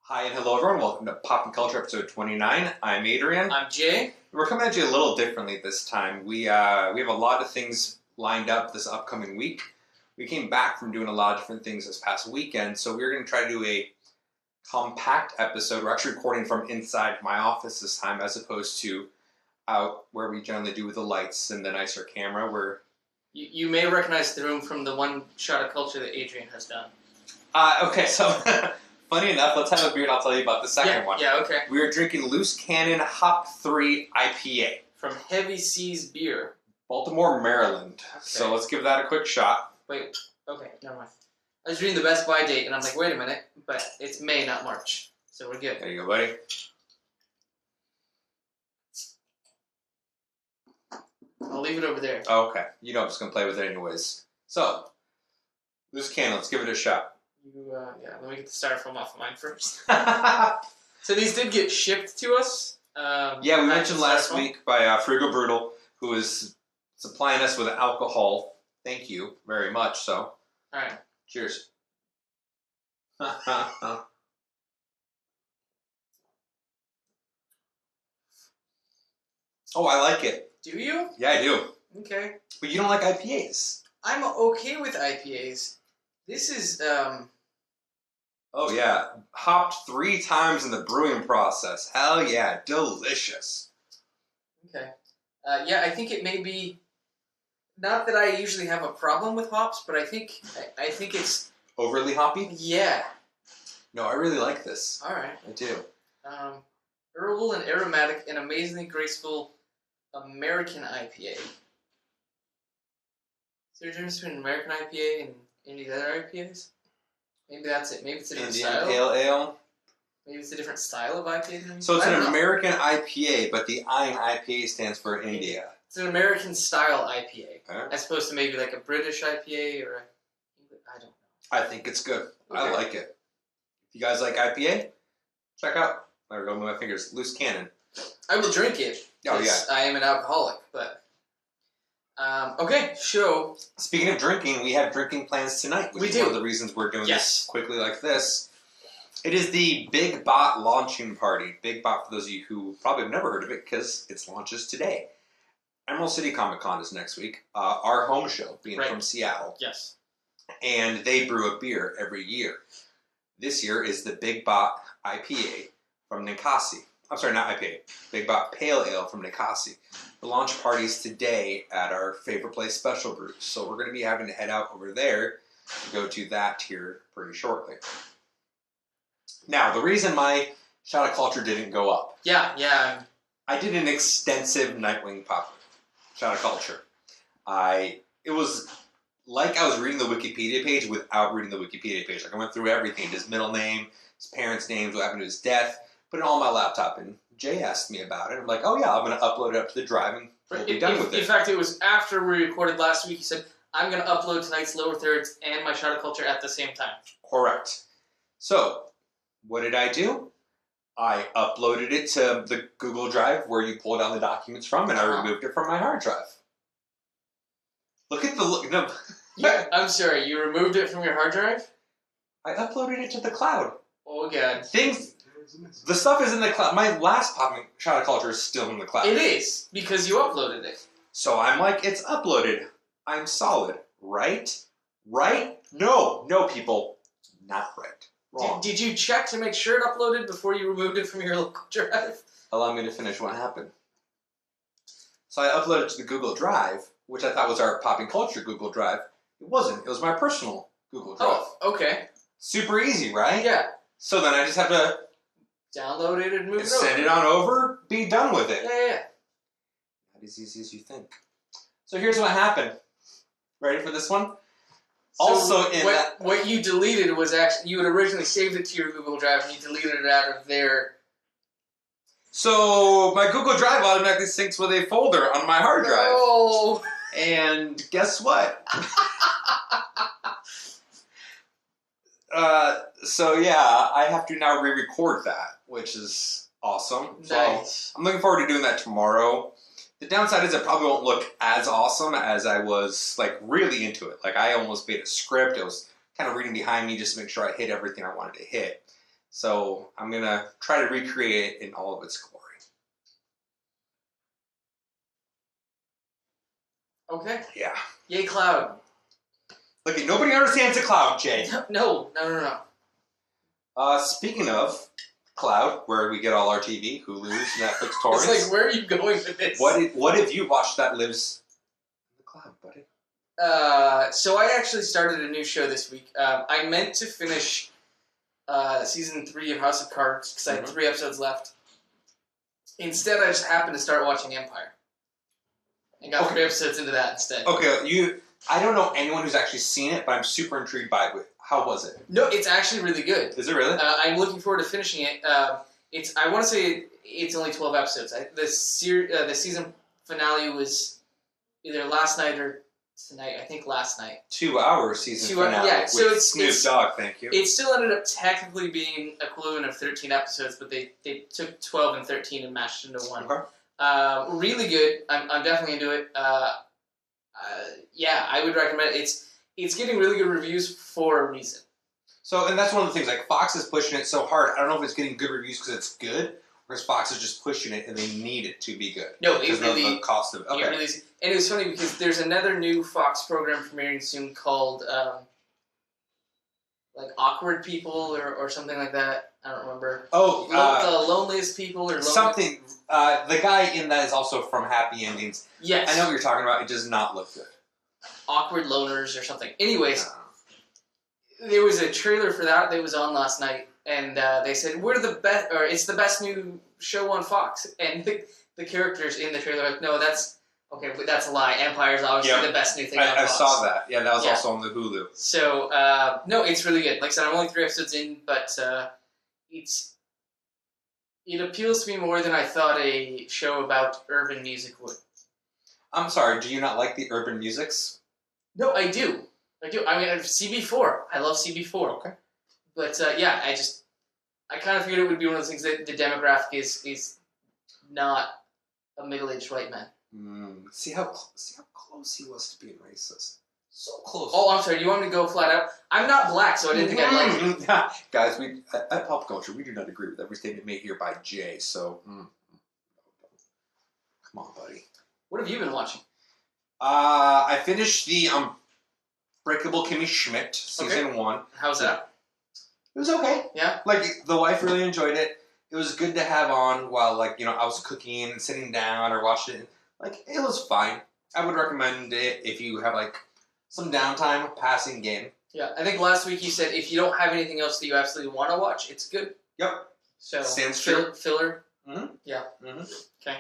Hi and hello everyone, welcome to Pop and Culture episode 29. I'm Adrian. I'm Jay. We're coming at you a little differently this time. We have a lot of things lined up this upcoming week. We came back from doing a lot of different things this past weekend, so we're going to try to do a compact episode. We're actually recording from inside my office this time as opposed to out where we generally do with the lights and the nicer camera. You may recognize the room from the one shot of culture that Adrian has done. Okay, so funny enough, let's have a beer and I'll tell you about the second one. Yeah, okay. We are drinking Loose Cannon Hop 3 IPA. From Heavy Seas Beer. Baltimore, Maryland. Okay. So let's give that a quick shot. Wait, okay, never mind. I was reading the Best Buy date and I'm like, wait a minute, but it's May, not March. So we're good. There you go, buddy. I'll leave it over there. Oh, okay. You know I'm just going to play with it anyways. So, Loose Cannon, let's give it a shot. Yeah, let me get the styrofoam off of mine first. Yeah, So these did get shipped to us. we mentioned last week by Frigo Brutal, who is supplying us with alcohol. Thank you very much. So, Alright. cheers. Oh, I like it. Do you? Yeah, I do. Okay. But you don't like IPAs. I'm okay with IPAs. This is, Oh yeah, hopped 3 times in the brewing process. Hell yeah, delicious. Okay. Yeah, I think it may be, not that I usually have a problem with hops, but I think it's... Overly hoppy? Yeah. No, I really like this. Alright. I do. Herbal and aromatic and amazingly graceful American IPA. Is there a difference between an American IPA and any of the other IPAs? Maybe that's it. Maybe it's a different Indian style. Pale Ale. Maybe it's a different style of IPA. So it's I don't an know. American IPA, but the I in IPA stands for India. It's an American style IPA, Huh? as opposed to maybe like a British IPA or I don't know. I think it's good. I Okay. like it. If you guys like IPA, check out. There we go, move my fingers. Loose Cannon. I will drink it. Oh, 'cause I am an alcoholic, but okay. So Speaking of drinking, we have drinking plans tonight, which We is do. one of the reasons we're doing Yes. this quickly like this. It is the Big Bot launching party. Big Bot, for those of you who probably have never heard of it, because its launches today. Emerald City Comic Con is next week. Our home show, being Right. from Seattle. yes, And they brew a beer every year. This year is the Big Bot IPA from Ninkasi. I'm sorry, not IPA. Big Bot Pale Ale from Ninkasi. The launch party's today at our favorite place, Special Brews. So we're going to be having to head out over there to go to that here pretty shortly. Now, the reason my shot of culture didn't go up, yeah. I did an extensive Nightwing pop shot of culture. It was like I was reading the Wikipedia page without reading the Wikipedia page. Like I went through everything, his middle name, his parents' names, what happened to his death, put it all on my laptop, and Jay asked me about it. I'm like, oh yeah, I'm going to upload it up to the drive and we'll be done with it. In fact, it was after we recorded last week. He said, "I'm going to upload tonight's lower thirds and my shot of culture at the same time." Correct. So, what did I do? I uploaded it to the Google Drive where you pull down the documents from, and I removed it from my hard drive. Look at the look. No, Yeah, I'm sorry. You removed it from your hard drive? I uploaded it to the cloud. Oh god, The stuff is in the cloud. My last popping shot of culture is still in the cloud. it is because you uploaded it. So I'm like, it's uploaded. I'm solid, right? Right? No, people, not right. Wrong. Did you check to make sure it uploaded before you removed it from your local drive? Allow me to finish what happened. So I uploaded it to the Google Drive, which I thought was our Popping Culture Google Drive. It wasn't. It was my personal Google Drive. Oh, okay. Super easy, right? Yeah. So then I just have to Download it and move it over. send it on over, be done with it. Yeah. Not as easy as you think. So here's what happened. Ready for this one? So Also in what you deleted was actually, you had originally saved it to your Google Drive and you deleted it out of there. So my Google Drive automatically syncs with a folder on my hard drive. Oh. And guess what? So yeah, I have to now re-record that, which is awesome. Nice. So I'm looking forward to doing that tomorrow. The downside is it probably won't look as awesome as I was like really into it. Like I almost made a script. I was kind of reading behind me just to make sure I hit everything I wanted to hit. So I'm going to try to recreate it in all of its glory. Okay. Yeah. Yay, Cloud. Look, nobody understands a cloud, Jay. No. Speaking of cloud, where we get all our TV, Hulu's, Netflix, torrents. It's like, where are you going with this? What have you watched that lives in the cloud, buddy? So I actually started a new show this week. I meant to finish season 3 of House of Cards because I had 3 episodes left. Instead, I just happened to start watching Empire. And got 3 episodes into that instead. Okay, I don't know anyone who's actually seen it, but I'm super intrigued by it. How was it? No, it's actually really good. Is it really? I'm looking forward to finishing it. I want to say it's only 12 episodes. The season finale was either last night or tonight. I think last night. 2 hour season finale. Yeah, so with Snoop Dogg. Thank you. It still ended up technically being equivalent of 13 episodes, but they took 12 and 13 and mashed into one. Okay. Really good. I'm definitely into it. Yeah, I would recommend it. It's getting really good reviews for a reason. So, and that's one of the things, like, Fox is pushing it so hard. I don't know if it's getting good reviews because it's good, or if Fox is just pushing it and they need it to be good. No, it really... the cost of it. Okay. It really is. And it was funny because there's another new Fox program premiering soon called, like, Awkward People or something like that. I don't remember. Oh, The Loneliest People or... Something... the guy in that is also from Happy Endings. Yes. I know what you're talking about. It does not look good. Awkward Loners or something. Anyways, there was a trailer for that was on last night, and they said, we're the best, or it's the best new show on Fox. And the characters in the trailer are like, no, that's a lie. Empire's obviously the best new thing on Fox. I saw that. Yeah, that was also on the Hulu. So, no, it's really good. Like I said, I'm only 3 episodes in, but it appeals to me more than I thought a show about urban music would. I'm sorry, do you not like the urban musics? No, I do. I mean, CB4. I love CB4. Okay. But, yeah, I kind of figured it would be one of those things that the demographic is not a middle-aged white man. See how close he was to being racist. So close. Oh, I'm sorry. Do you want me to go flat out? I'm not black, so I didn't think I'd like it. Guys, at Pop Culture, we do not agree with every statement made here by Jay, so... Come on, buddy. What have you been watching? I finished the Unbreakable Kimmy Schmidt, season 1. How's that? It was okay. Yeah? Like, the wife really enjoyed it. It was good to have on while, like, you know, I was cooking and sitting down or watching it. Like, it was fine. I would recommend it if you have, like, some downtime, passing game. Yeah, I think last week you said if you don't have anything else that you absolutely want to watch, it's good. Yep. So, stands true. Filler? Mm-hmm. Yeah. Mm-hmm. Okay.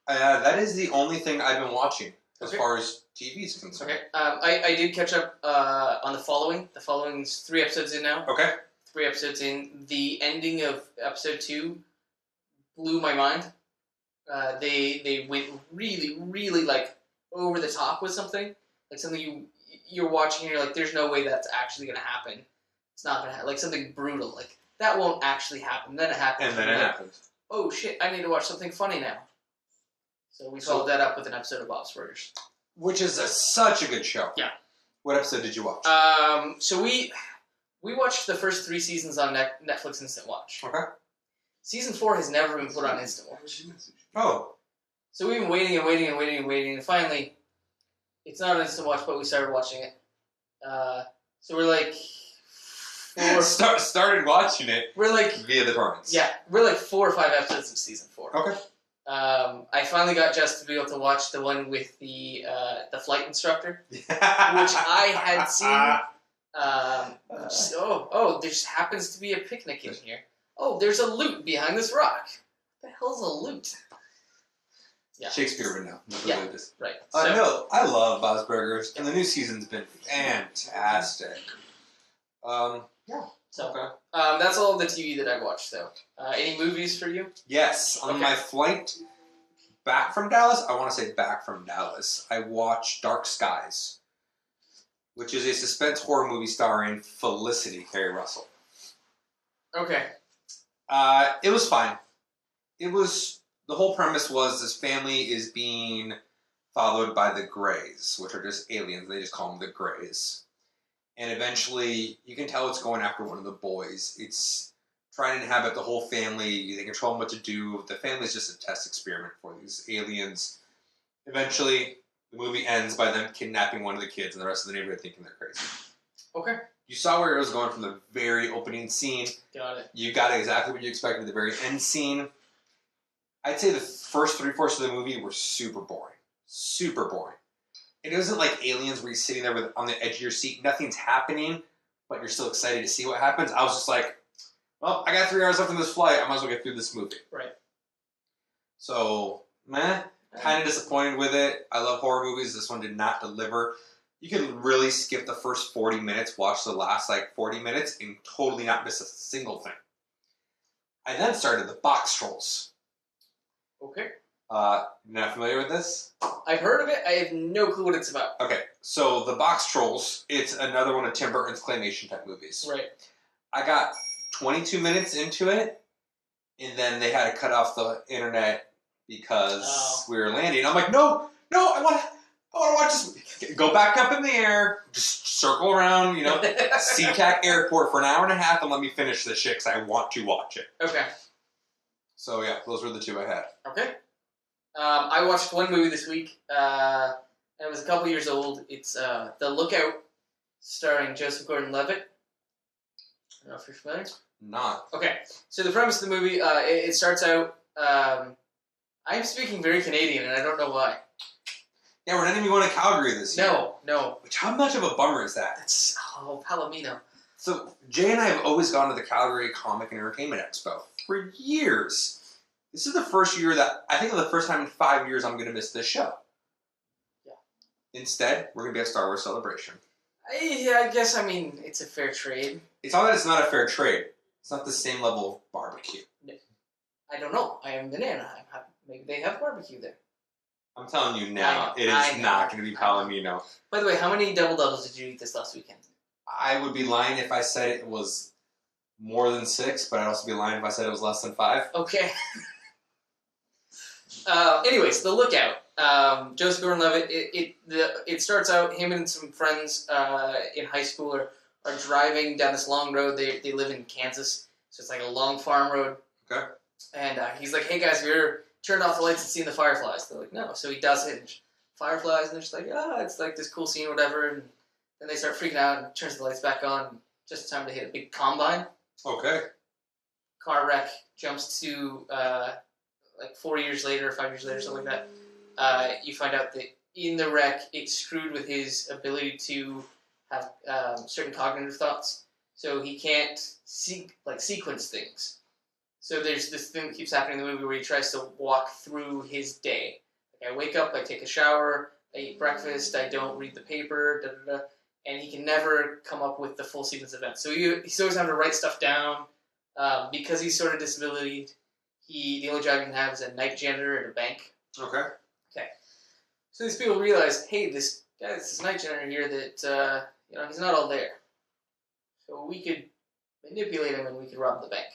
That is the only thing I've been watching as far as TV is concerned. Okay. I did catch up on The Following. The Following's 3 episodes in now. Okay. 3 episodes in. The ending of episode 2 blew my mind. They went really, really, like, over the top with something. Like, something you're watching and you're like, there's no way that's actually going to happen. It's not going to happen. Like, something brutal. Like, that won't actually happen. Then it happens. And then it happens. Oh, shit, I need to watch something funny now. So we followed that up with an episode of Bob's Burgers. Which is such a good show. Yeah. What episode did you watch? So we watched the first 3 seasons on Netflix Instant Watch. Okay. Season 4 has never been put on Instant Watch. Oh. So we've been waiting and waiting and waiting and waiting, and finally, it's not on Instant Watch, but we started watching it. So we're like... Started watching it via the torrents. Yeah, we're like 4 or 5 episodes of season 4. Okay. I finally got Jess to be able to watch the one with the flight instructor, which I had seen. There just happens to be a picnic in here. Oh, there's a loot behind this rock. What the hell's a loot? Yeah. Shakespeare would know. Yeah, right. No, I love Bob's Burgers, and the new season's been fantastic. Yeah. So, that's all the TV that I've watched, though. Any movies for you? Yes. On my flight back from Dallas, I watched Dark Skies, which is a suspense horror movie starring Felicity Carey Russell. Okay. It was fine. The whole premise was this family is being followed by the Greys, which are just aliens. They just call them the Greys. and eventually you can tell it's going after one of the boys. It's trying to inhabit the whole family. They control them what to do. The family's just a test experiment for these aliens. Eventually, the movie ends by them kidnapping one of the kids and the rest of the neighborhood thinking they're crazy. Okay. You saw where it was going from the very opening scene. Got it. You got exactly what you expected at the very end scene. I'd say the first 3/4 of the movie were super boring. Super boring. It wasn't like Aliens where you're sitting there on the edge of your seat. Nothing's happening, but you're still excited to see what happens. I was just like, well, I got 3 hours left on this flight. I might as well get through this movie. Right. So, kind of disappointed with it. I love horror movies. This one did not deliver. You can really skip the first 40 minutes, watch the last 40 minutes, and totally not miss a single thing. I then started the Box Trolls. Okay. Not familiar with this? I've heard of it. I have no clue what it's about. Okay, so the Box Trolls, it's another one of Tim Burton's claymation type movies. Right. I got 22 minutes into it, and then they had to cut off the internet because we were landing. I'm like, no, I want to watch this. Go back up in the air, just circle around, SeaTac Airport for an hour and a half, and let me finish this shit because I want to watch it. Okay. So yeah, those were the two I had. Okay. I watched one movie this week. And it was a couple years old. It's The Lookout, starring Joseph Gordon-Levitt. I don't know if you're familiar. Not. Okay. So the premise of the movie, it starts out. I'm speaking very Canadian, and I don't know why. Yeah, we're not even going to Calgary this year. No. Which, how much of a bummer is that? It's Palomino. So Jay and I have always gone to the Calgary Comic and Entertainment Expo for years. This is the first year that I think the first time in 5 years I'm going to miss this show. Yeah. Instead, we're going to be at Star Wars Celebration. I guess it's a fair trade. It's not that it's not a fair trade. It's not the same level of barbecue. I don't know. I haven't been in Anaheim. Maybe they have barbecue there. I'm telling you now, it is not going to be Palomino. By the way, how many double doubles did you eat this last weekend? I would be lying if I said it was more than 6, but I'd also be lying if I said it was less than 5. Okay. Anyways, The Lookout. Joseph Gordon-Levitt. It starts out him and some friends in high school are driving down this long road. They live in Kansas, so it's like a long farm road. Okay. And he's like, "Hey guys, have you ever turned off the lights and seen the fireflies?" They're like, "No." So he does it. And fireflies, and they're just like, it's like this cool scene, or whatever. And then they start freaking out and turns the lights back on just in time to hit a big combine. Okay. Car wreck, jumps to 4 years later, 5 years later, something like that. You find out that in the wreck, it screwed with his ability to have certain cognitive thoughts. So he can't sequence things. So there's this thing that keeps happening in the movie where he tries to walk through his day. Like, I wake up, I take a shower, I eat breakfast, I don't read the paper, and he can never come up with the full sequence of events. So he's always having to write stuff down. Because he's sort of disability, the only job he can have is a night janitor at a bank. Okay. So these people realize, hey, this guy, this night janitor here that he's not all there. So we could manipulate him and we could rob the bank.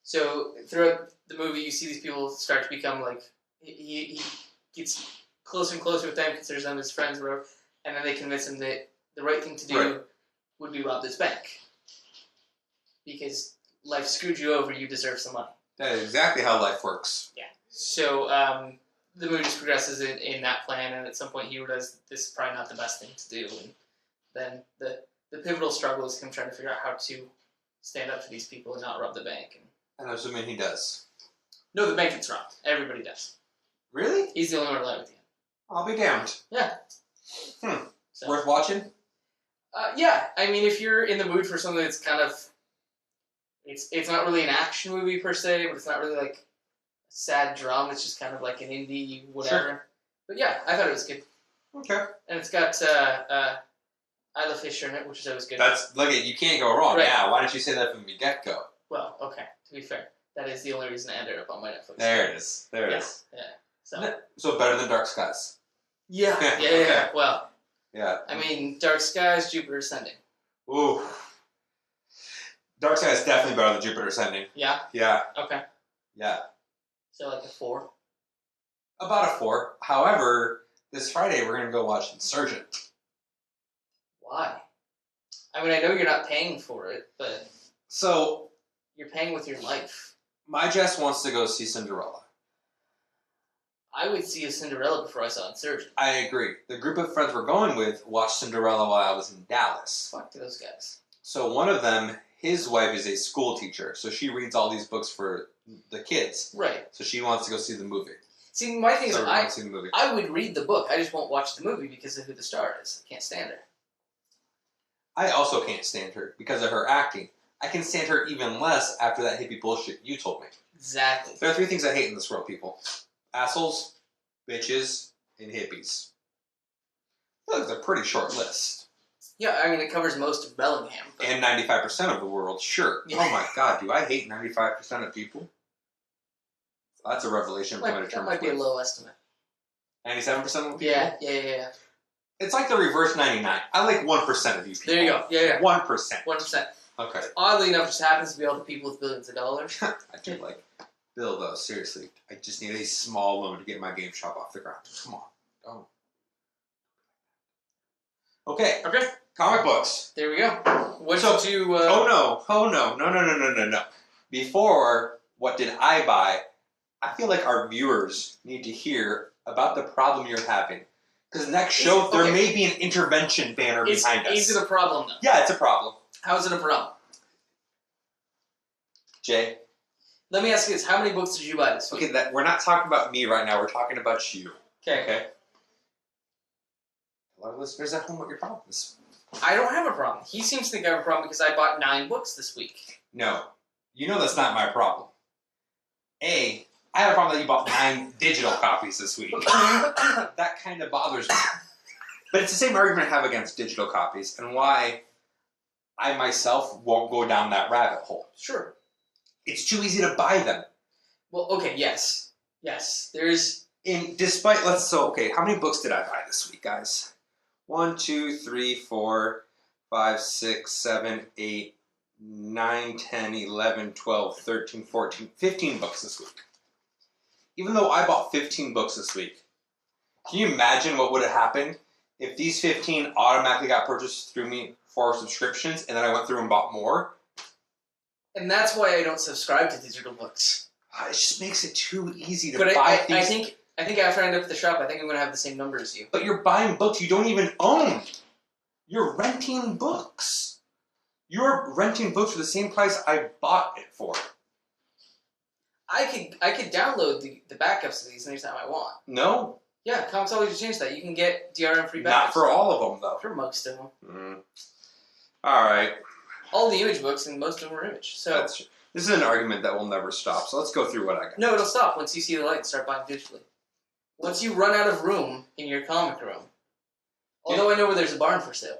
So throughout the movie, you see these people start to become he gets closer and closer with them, considers them as friends, or whatever, and then they convince him that the right thing to do would be rob this bank. Because life screwed you over, you deserve some money. That is exactly how life works. Yeah. So the movie just progresses in that plan, and at some point he realizes this is probably not the best thing to do, and then the pivotal struggle is him trying to figure out how to stand up to these people and not rob the bank. And I'm assuming he does. No, the bank gets robbed. Everybody does. Really? He's the only one alive at the end. I'll be damned. Yeah. So. Worth watching? Yeah. If you're in the mood for something that's kind of... It's not really an action movie per se, but it's not really like a sad drama. It's just kind of like an indie whatever. Sure. But yeah, I thought it was good. Okay. And it's got Isla Fisher in it, which is always good. You can't go wrong. Right. Yeah, why didn't you say that from the get-go? Well, okay, to be fair. That is the only reason it ended up on my Netflix. There it is. There it is. Yeah. So better than Dark Skies. Yeah. Yeah. Well. Yeah. Dark Skies, Jupiter Ascending. Ooh. Dark Sky is definitely better than Jupiter Ascending. Yeah? Yeah. Okay. Yeah. So like a 4? About a 4. However, this Friday we're going to go watch Insurgent. Why? I mean, I know you're not paying for it, but So, you're paying with your life. my Jess wants to go see Cinderella. I would see a Cinderella before I saw Insurgent. I agree. The group of friends we're going with watched Cinderella while I was in Dallas. Fuck those guys. So one of them, his wife is a school teacher, so she reads all these books for the kids. Right. So she wants to go see the movie. See, my thing is, So we want to see the movie. I would read the book. I just won't watch the movie because of who the star is. I can't stand her. I also can't stand her because of her acting. I can stand her even less after that hippie bullshit you told me. Exactly. There are 3 things I hate in this world, people. Assholes, bitches, and hippies. I feel like it's a pretty short list. Yeah, I mean, it covers most of Bellingham. But... And 95% of the world, sure. Yeah. Oh my god, do I hate 95% of people? That's a revelation. that might be a low estimate. 97% of people? Yeah. It's like the reverse 99. I like 1% of you people. There you go. Yeah. 1%. 1%. Okay. Oddly enough, just happens to be all the people with billions of dollars. I do like Bill, though. Seriously. I just need a small loan to get my game shop off the ground. Come on. Don't. Okay. Comic books. There we go. What So- did you... Oh no. No. Before, what did I buy? I feel like our viewers need to hear about the problem you're having. Because next show, there may be an intervention banner behind us. Is it a problem, though? Yeah, it's a problem. How is it a problem? Jay? Let me ask you this. How many books did you buy this week? Okay, we're not talking about me right now. We're talking about you. Okay? A lot of listeners at home, what your problem is. I don't have a problem. He seems to think I have a problem because I bought 9 books this week. No. You know that's not my problem. A, I have a problem that you bought 9 digital copies this week. That kind of bothers me. But it's the same argument I have against digital copies and why I myself won't go down that rabbit hole. Sure. It's too easy to buy them. Well, okay, yes. There's... how many books did I buy this week, guys? 1, 2, 3, 4, 5, 6, 7, 8, 9, 10, 11, 12, 13, 14, 15 books this week. Even though I bought 15 books this week, can you imagine what would have happened if these 15 automatically got purchased through me for subscriptions and then I went through and bought more? And that's why I don't subscribe to digital books. It just makes it too easy to But buy I things. I think after I end up at the shop, I think I'm going to have the same number as you. But you're buying books you don't even own. You're renting books. You're renting books for the same price I bought it for. I could download the backups of these anytime I want. No. Yeah, Comixology changed that. You can get DRM free backups. Not for all of them, though. For most of them. All right. All the image books, and most of them are image. So this is an argument that will never stop, so let's go through what I got. no, it'll stop once you see the light and start buying digitally. Once you run out of room in your comic room. Although I know where there's a barn for sale.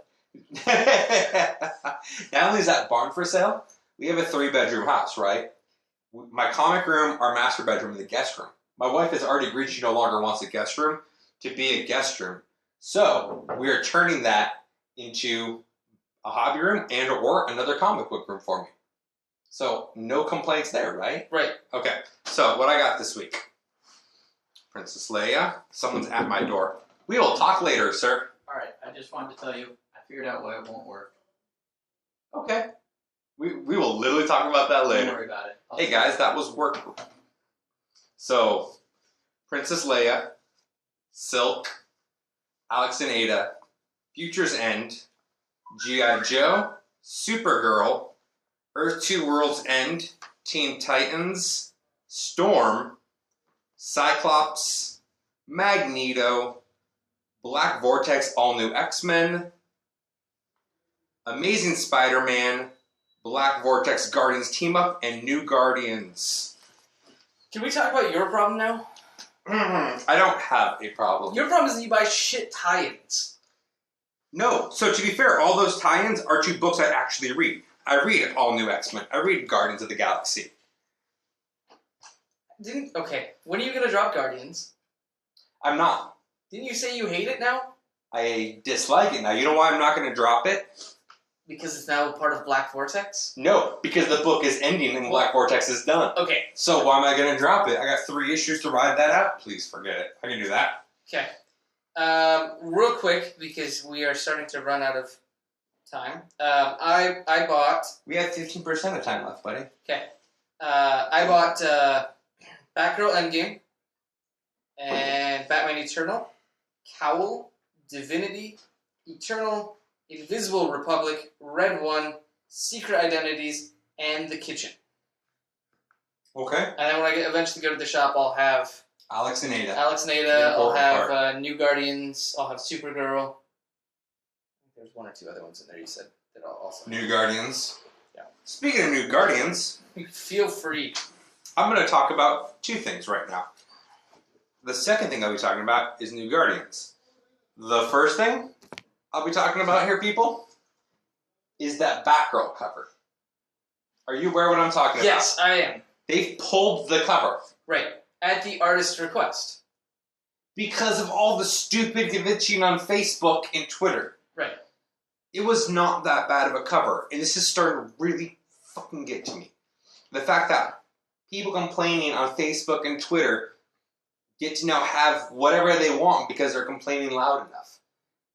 Not only is that barn for sale, we have a 3-bedroom house, right? My comic room, our master bedroom, and the guest room. My wife has already agreed she no longer wants a guest room to be a guest room. So, we are turning that into a hobby room and or another comic book room for me. So, no complaints there, right? Right. Okay, so what I got this week. Princess Leia, someone's at my door. We will talk later, sir. Alright, I just wanted to tell you, I figured out why it won't work. Okay. We will literally talk about that later. Don't worry about it. Hey guys, that was work. So, Princess Leia, Silk, Alex and Ada, Future's End, G.I. Joe, Supergirl, Earth 2 World's End, Teen Titans, Storm, Cyclops, Magneto, Black Vortex All New X-Men, Amazing Spider-Man, Black Vortex Guardians Team Up, and New Guardians. Can we talk about your problem now? I don't have a problem. Your problem is that you buy shit tie-ins. No. So to be fair, all those tie-ins are to books I actually read. I read All New X-Men. I read Guardians of the Galaxy. Okay, when are you going to drop Guardians? I'm not. Didn't you say you hate it now? I dislike it now. You know why I'm not going to drop it? Because it's now part of Black Vortex? No, because the book is ending and Black Vortex is done. Okay. So why am I going to drop it? I got 3 issues to ride that out. Please forget it. I can do that. Okay. Real quick, because we are starting to run out of time. I bought. We have 15% of time left, buddy. Okay. I bought Batgirl Endgame and Batman Eternal, Cowl, Divinity, Eternal, Invisible Republic, Red One, Secret Identities, and The Kitchen. Okay. And then when I eventually go to the shop, I'll have Alex and Ada. I'll have New Guardians, I'll have Supergirl. There's one or two other ones in there you said that I'll also New Guardians. Yeah. Speaking of New Guardians, feel free. I'm going to talk about two things right now. The second thing I'll be talking about is New Guardians. The first thing I'll be talking about here, people, is that Batgirl cover. Are you aware of what I'm talking about? Yes, I am. They pulled the cover. Right. At the artist's request. Because of all the stupid bitching on Facebook and Twitter. Right. It was not that bad of a cover. And this is starting to really fucking get to me. The fact that people complaining on Facebook and Twitter get to now have whatever they want because they're complaining loud enough.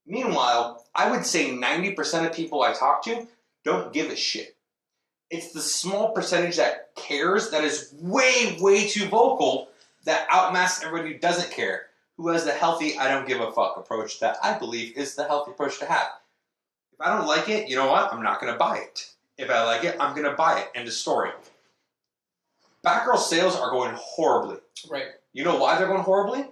Meanwhile, I would say 90% of people I talk to don't give a shit. It's the small percentage that cares that is way, way too vocal that outmasks everybody who doesn't care, who has the healthy, I don't give a fuck approach that I believe is the healthy approach to have. If I don't like it, you know what? I'm not going to buy it. If I like it, I'm going to buy it. End of story. Batgirl sales are going horribly. Right. You know why they're going horribly?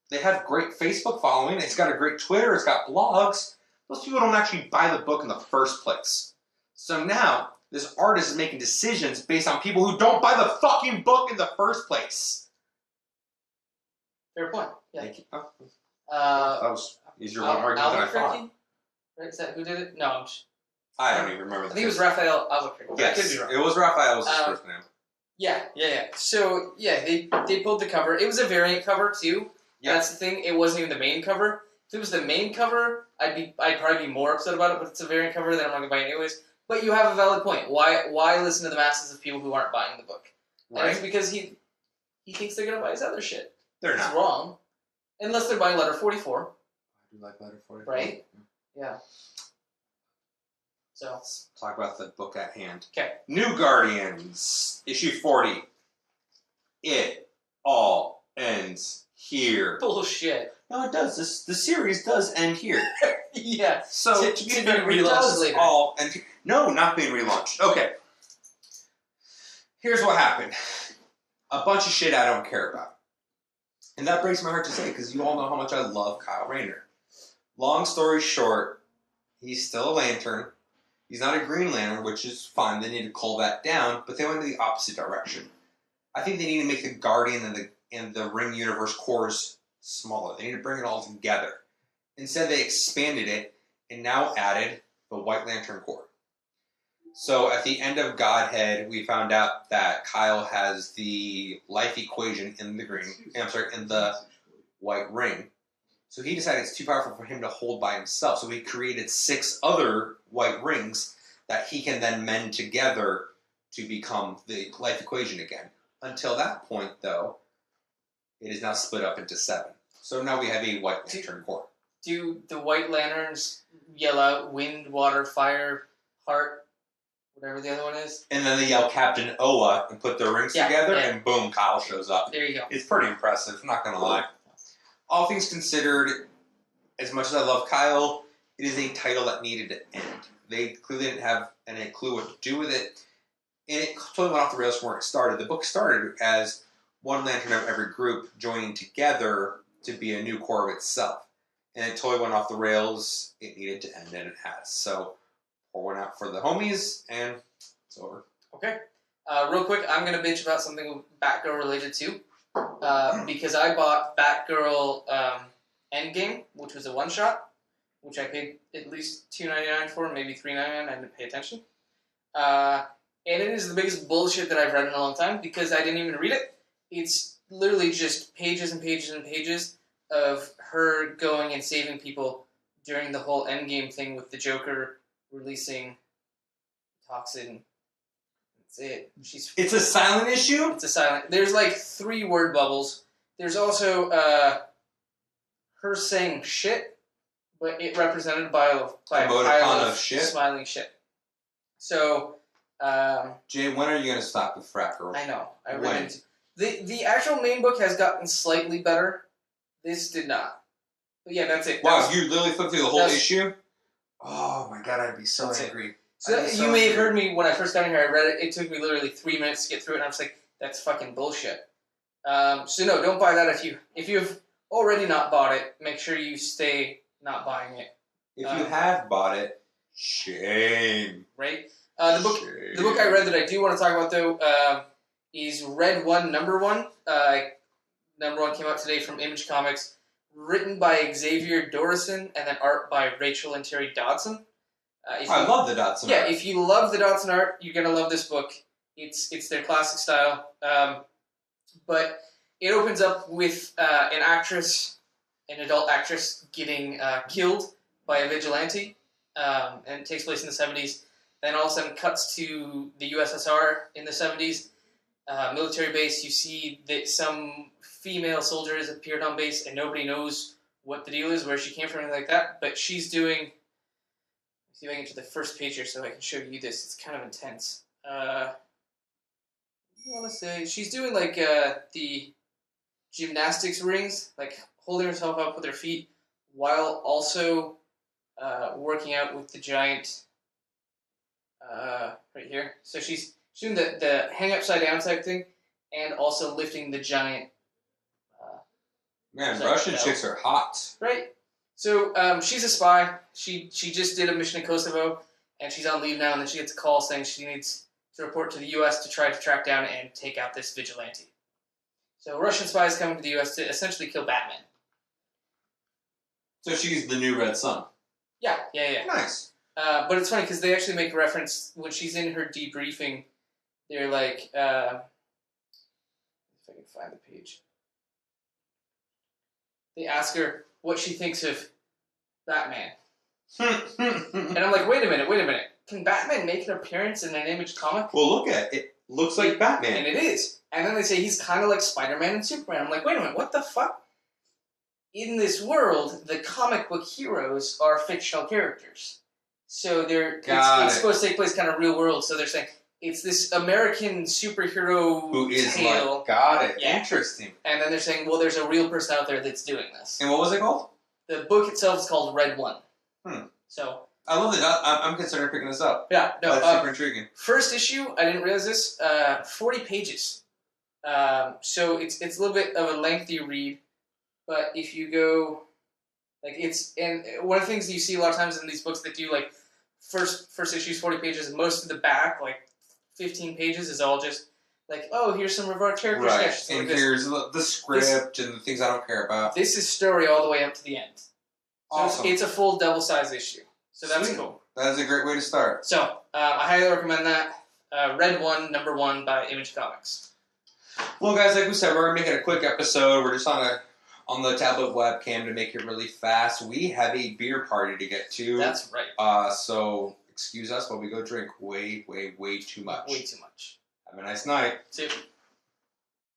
They have great Facebook following. It's got a great Twitter. It's got blogs. Those people don't actually buy the book in the first place. So now, this artist is making decisions based on people who don't buy the fucking book in the first place. Fair point. Yeah. Thank you. Oh, that that was easier one argument than I thought. Right? Is that who did it? No, I don't even remember. I think it was Raphael Albuquerque. Yes, I could be wrong. it was Raphael's first name. Yeah. So yeah, they pulled the cover. It was a variant cover too. Yeah. That's the thing. It wasn't even the main cover. If it was the main cover, I'd probably be more upset about it. But it's a variant cover that I'm not gonna buy it anyways. But you have a valid point. Why listen to the masses of people who aren't buying the book? Right. And it's because he thinks they're gonna buy his other shit. They're not. It's wrong. Unless they're buying Letter 44. I do like Letter 44. Right? Yeah. So let's talk about the book at hand. Okay. New Guardians, issue 40. It all ends here. Bullshit. No, it does. The series does end here. Yeah. So to be relaunched later. No, not being relaunched. Okay. Here's what happened. A bunch of shit I don't care about. And that breaks my heart to say because you all know how much I love Kyle Rayner. Long story short, he's still a Lantern. He's not a Green Lantern, which is fine. They need to cull that down, but they went in the opposite direction. I think they need to make the Guardian and the Ring Universe cores smaller. They need to bring it all together. Instead, they expanded it and now added the White Lantern Corps. So at the end of Godhead, we found out that Kyle has the life equation in the White Ring. So he decided it's too powerful for him to hold by himself. So he created 6 other white rings that he can then mend together to become the life equation again. Until that point, though, it is now split up into 7. So now we have a White Lantern Corps. Do the White Lanterns yell out wind, water, fire, heart, whatever the other one is? And then they yell Captain Oa and put their rings together, and boom, Kyle shows up. There you go. It's pretty impressive, I'm not going to lie. All things considered, as much as I love Kyle, it is a title that needed to end. They clearly didn't have any clue what to do with it, and it totally went off the rails from where it started. The book started as one lantern of every group joining together to be a new core of itself. And it totally went off the rails. It needed to end, and it has. So, pour one out for the homies, and it's over. Okay. Real quick, I'm going to bitch about something Batgirl related to. Because I bought Batgirl Endgame, which was a one-shot, which I paid at least $2.99 for, maybe $3.99. I didn't pay attention. And it is the biggest bullshit that I've read in a long time because I didn't even read it. It's literally just pages and pages and pages of her going and saving people during the whole Endgame thing with the Joker releasing toxin. That's it. It's a silent issue? It's a silent. There's like 3 word bubbles. There's also her saying shit, but it represented by a Emoticon pile of shit? smiling shit. So, Jay, when are you gonna stop with frat girl? I know. I When? really the actual main book has gotten slightly better. This did not. But yeah, that's it. Wow, you literally flipped through the whole that's- issue? Oh my god, I'd be so That's it. angry. So I'd be so you may have angry. heard me when I first got in here. I read it. It took me literally 3 minutes to get through it, and I was like, "That's fucking bullshit." So no, don't buy that if you've already not bought it. Make sure you stay not buying it. If you have bought it, shame. Right? The book I read that I do want to talk about though is Red One Number One. Number One came out today from Image Comics, written by Xavier Dorison and then art by Rachel and Terry Dodson. I love the Dotson. Yeah, art. if you love the Dodson art, you're gonna love this book. It's their classic style, but it opens up with an adult actress, getting killed by a vigilante, and it takes place in the 70s. Then all of a sudden cuts to the USSR in the 70s, military base. You see that some female soldier has appeared on base, and nobody knows what the deal is, where she came from, anything like that. But she's doing. See if I can get to the first page here so I can show you this. It's kind of intense. I want to say she's doing like the gymnastics rings, like holding herself up with her feet while also working out with the giant right here. So she's doing the hang upside down type thing and also lifting the giant. Man, Sorry, Russian no. chicks are hot. Right. So she's a spy. She just did a mission in Kosovo, and she's on leave now. And then she gets a call saying she needs to report to the U.S. to try to track down and take out this vigilante. So Russian spies coming to the U.S. to essentially kill Batman. So she's the new Red Sun. Yeah. Nice. But it's funny because they actually make a reference when she's in her debriefing. They're like, if I can find the page. They ask her what she thinks of Batman. And I'm like, wait a minute. Can Batman make an appearance in an Image comic? Well, look at it. It looks like Batman. And it is. And then they say he's kind of like Spider-Man and Superman. I'm like, wait a minute, what the fuck? In this world, the comic book heroes are fictional characters. So it's supposed to take place kind of real world. So they're saying it's this American superhero Who is tale. like, got it. Yeah. Interesting. And then they're saying, well, there's a real person out there that's doing this. And what was it called? The book itself is called Red One. Hmm. So I love it. I'm considering picking this up. yeah, no. That's super intriguing. First issue, I didn't realize this. 40 pages. So it's a little bit of a lengthy read, but if you go, like and one of the things that you see a lot of times in these books that do like first issues 40 pages, most of the back like 15 pages is all just like, oh, here's some of our character Right. sketches. And Like this. here's the script and the things I don't care about. This is story all the way up to the end. So Awesome. it's a full double-sized issue. So that's Sweet. cool. That is a great way to start. So I highly recommend that. Red One, number 1 by Image Comics. Well, guys, like we said, we're making a quick episode. We're just on the tablet webcam to make it really fast. We have a beer party to get to. That's right. So excuse us while we go drink way, way, way too much. Way too much. Have a nice night. See you.